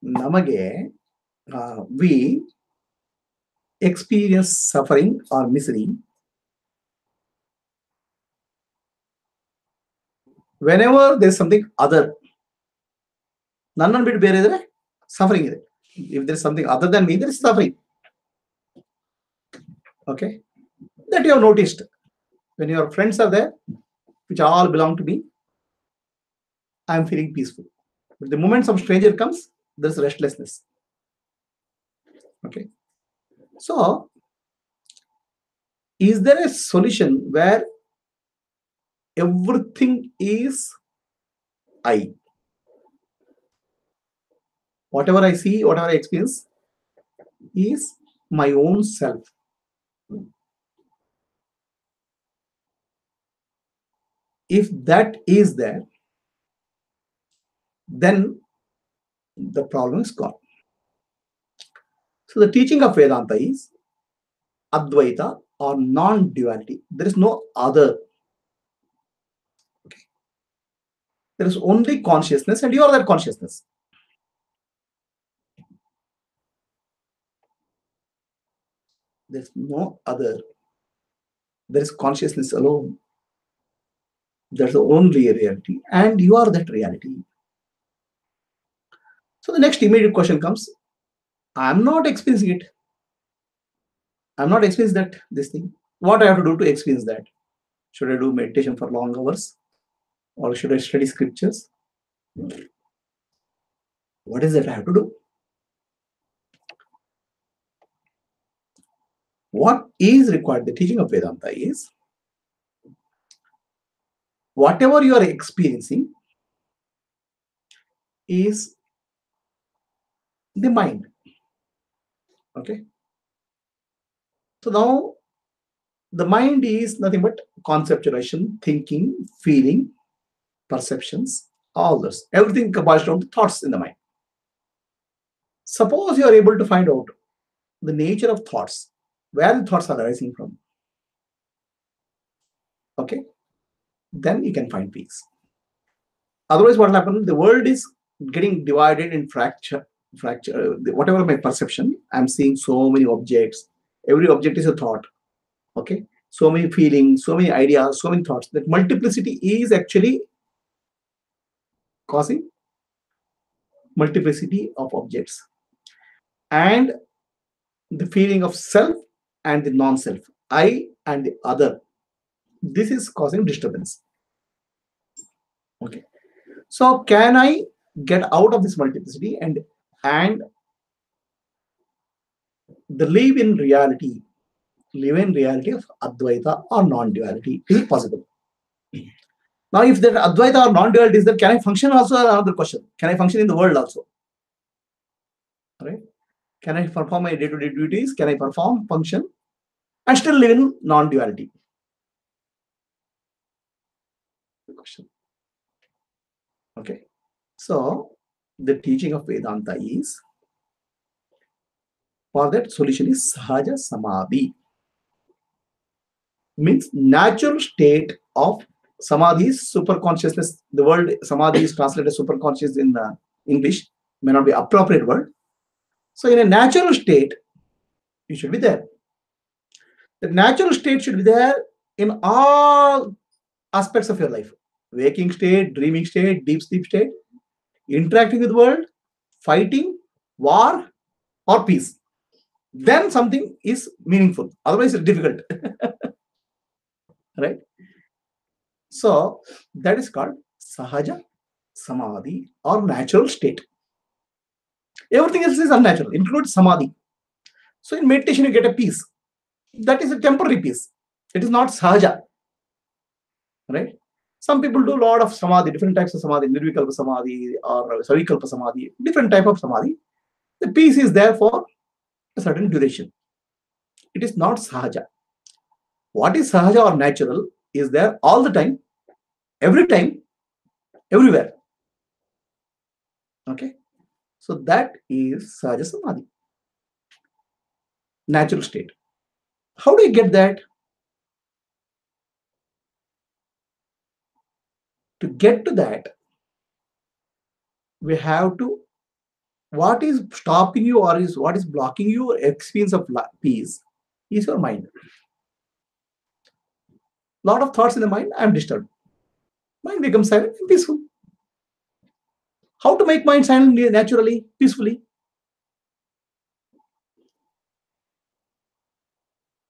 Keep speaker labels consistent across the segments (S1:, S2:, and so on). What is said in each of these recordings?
S1: Namage, we experience suffering or misery whenever there's something other. Nannan bit bere suffering is. If there's something other than me, there is suffering. Okay, that you have noticed. When your friends are there, which all belong to me, I am feeling peaceful. But the moment some stranger comes, there's restlessness. Okay, so is there a solution where everything is I? Whatever I see, whatever I experience is my own self. If that is there, then the problem is gone. So the teaching of Vedanta is Advaita or non-duality. There is no other. Okay. There is only consciousness, and you are that consciousness. There is no other. There is consciousness alone. There's only a reality, and you are that reality. So the next immediate question comes: I'm not experiencing it. I'm not experiencing that this thing. What I have to do to experience that? Should I do meditation for long hours, or should I study scriptures? What is it I have to do? What is required? The teaching of Vedanta is whatever you are experiencing is the mind. Okay. So now the mind is nothing but conceptualization, thinking, feeling, perceptions, all this. Everything boils down to thoughts in the mind. Suppose you are able to find out the nature of thoughts, where the thoughts are arising from. Okay. Then you can find peace. Otherwise, what will happen? The world is getting divided in fracture. Whatever my perception, I'm seeing so many objects. Every object is a thought. Okay, so many feelings, so many ideas, so many thoughts. That multiplicity is actually causing multiplicity of objects, and the feeling of self and the non-self, I and the other. This is causing disturbance. Okay, so can I get out of this multiplicity and the live in reality of Advaita or non-duality? Is it possible? Now, if that Advaita or non-duality is there, can I function also? Another question. Can I function in the world also? Right? Can I perform my day-to-day duties? Can I perform, function, and still live in non-duality? Question. Okay. So, the teaching of Vedanta is, for that solution is Sahaja Samadhi. Means natural state of Samadhi is super consciousness. The word Samadhi is translated super conscious in English, may not be appropriate word. So in a natural state, you should be there. The natural state should be there in all aspects of your life. Waking state, dreaming state, deep sleep state, interacting with the world, fighting, war, or peace. Then something is meaningful. Otherwise, it's difficult. Right? So that is called Sahaja Samadhi or natural state. Everything else is unnatural, includes Samadhi. So in meditation, you get a peace. That is a temporary peace. It is not Sahaja. Right? Some people do a lot of Samadhi, different types of Samadhi, Nirvikalpa Samadhi or Savikalpa Samadhi, different type of Samadhi. The peace is there for a certain duration. It is not Sahaja. What is Sahaja or natural is there all the time, everywhere. Okay. So that is Sahaja Samadhi, natural state. How do you get that? To get to that, we have to What is stopping you, or is what is blocking your experience of peace, is your mind. Lot of thoughts in the mind, I am disturbed. Mind becomes silent and peaceful. How to make mind silent naturally, peacefully?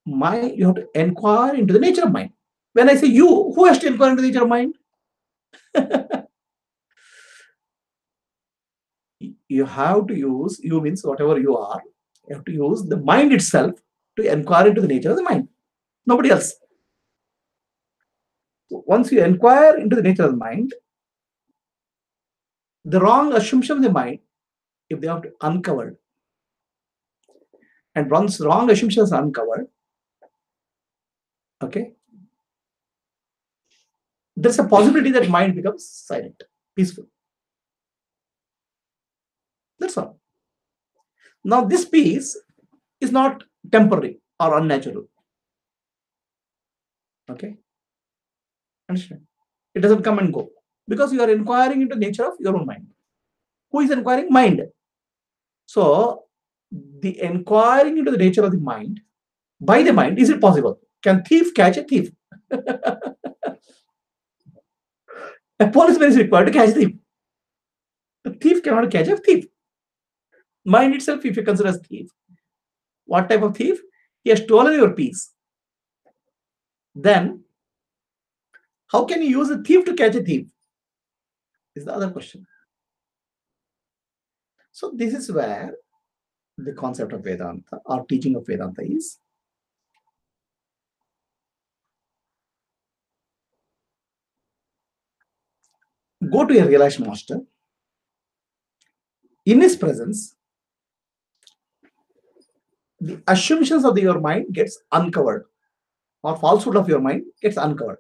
S1: Mind, you have to inquire into the nature of mind. When I say you, who has to inquire into the nature of mind? You have to use, you means whatever you are, you have to use the mind itself to inquire into the nature of the mind. Nobody else. Once you inquire into the nature of the mind, the wrong assumption of the mind, if they have to uncovered, and once wrong assumptions are uncovered, okay, there's a possibility that mind becomes silent, peaceful. That's all. Now, this peace is not temporary or unnatural. Okay, understand? It doesn't come and go because you are inquiring into the nature of your own mind. Who is inquiring? Mind. So, the inquiring into the nature of the mind by the mind, is it possible? Can thief catch a thief? A policeman is required to catch a thief. A thief cannot catch a thief. Mind itself, if you consider as thief, what type of thief? He has stolen your peace. Then, how can you use a thief to catch a thief? Is the other question. So, this is where the concept of Vedanta or teaching of Vedanta is. Go to a realized master. In his presence, the assumptions of your mind gets uncovered, or falsehood of your mind gets uncovered.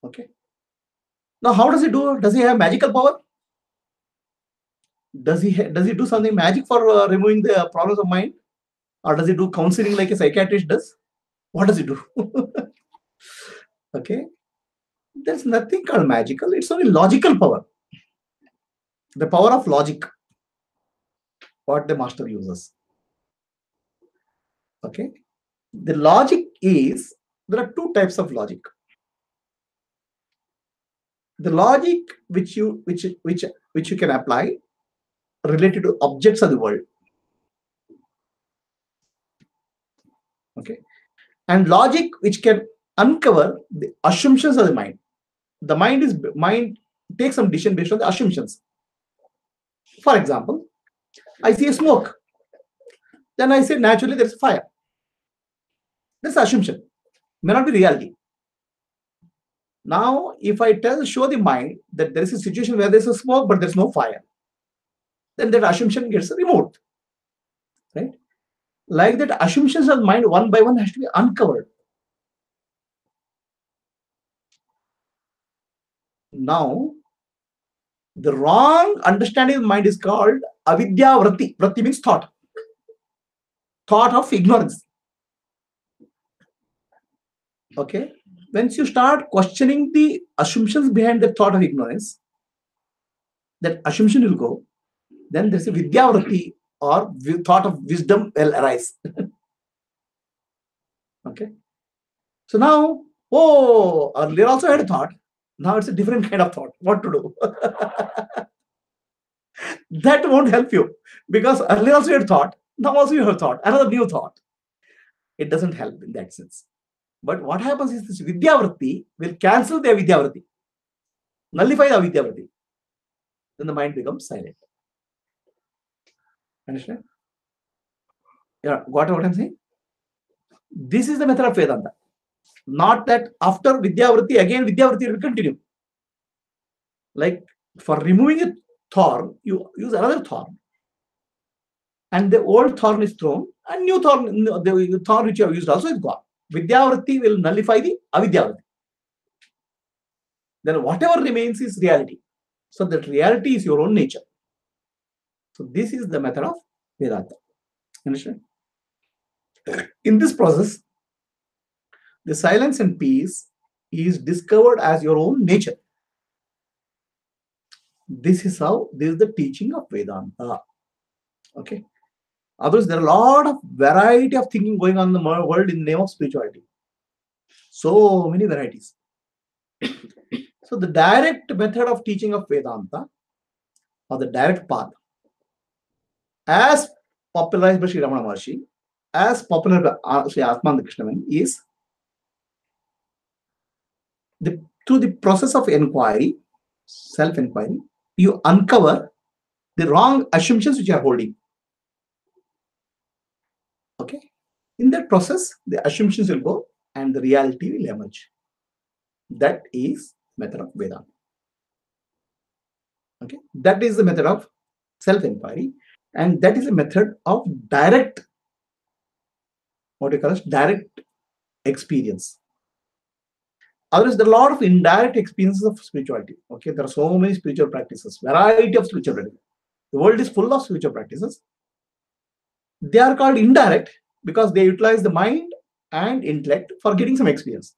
S1: Okay. Now, how does he do? Does he have magical power? Does he do something magic for removing the problems of mind, or does he do counseling like a psychiatrist does? What does he do? Okay. There's nothing called magical. It's only logical power. The power of logic, what the master uses. Okay. The logic is, there are two types of logic. The logic which you can apply related to objects of the world. Okay. And logic which can uncover the assumptions of the mind. The mind takes some decision based on the assumptions. For example, I see a smoke. Then I say naturally there's fire. That's assumption. May not be reality. Now, if I show the mind that there is a situation where there's a smoke but there's no fire, then that assumption gets removed. Right? Like that, assumptions of mind one by one has to be uncovered. Now, the wrong understanding of mind is called avidya vrati. Vrati means thought. Thought of ignorance. Okay. Once you start questioning the assumptions behind the thought of ignorance, that assumption will go. Then there's a vidya vrati, or thought of wisdom will arise. Okay. So now, oh, earlier also had a thought. Now it's a different kind of thought. What to do? That won't help you, because earlier also you had thought. Now also you have thought. Another new thought. It doesn't help in that sense. But what happens is this Vidyavrati will cancel the Avidyavrati, nullify the Avidyavrati. Then the mind becomes silent. Understand? Yeah, got what I'm saying? This is the method of Vedanta. Not that after Vidyavrati, again Vidyavrati will continue. Like for removing a thorn, you use another thorn. And the old thorn is thrown, and new thorn, the thorn which you have used also is gone. Vidyavrati will nullify the Avidyavrati. Then whatever remains is reality. So that reality is your own nature. So this is the method of Vedanta. Understand? In this process, the silence and peace is discovered as your own nature. This is the teaching of Vedanta. Okay. Otherwise, there are a lot of variety of thinking going on in the world in the name of spirituality. So many varieties. So the direct method of teaching of Vedanta, or the direct path, as popularized by Sri Ramana Maharshi, as popular by Sri Atmajyothi Satsang, is through the process of inquiry, self-inquiry, you uncover the wrong assumptions which you are holding. Okay. In that process, the assumptions will go and the reality will emerge. That is method of Vedanta. Okay. That is the method of self-inquiry, and that is a method of direct, what you call as direct experience. Otherwise, there are a lot of indirect experiences of spirituality. Okay, there are so many spiritual practices, variety of spiritual practices. The world is full of spiritual practices. They are called indirect because they utilize the mind and intellect for getting some experience.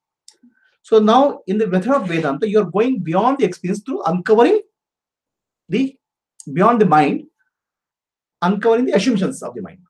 S1: So now, in the method of Vedanta, you are going beyond the experience through uncovering beyond the mind, uncovering the assumptions of the mind.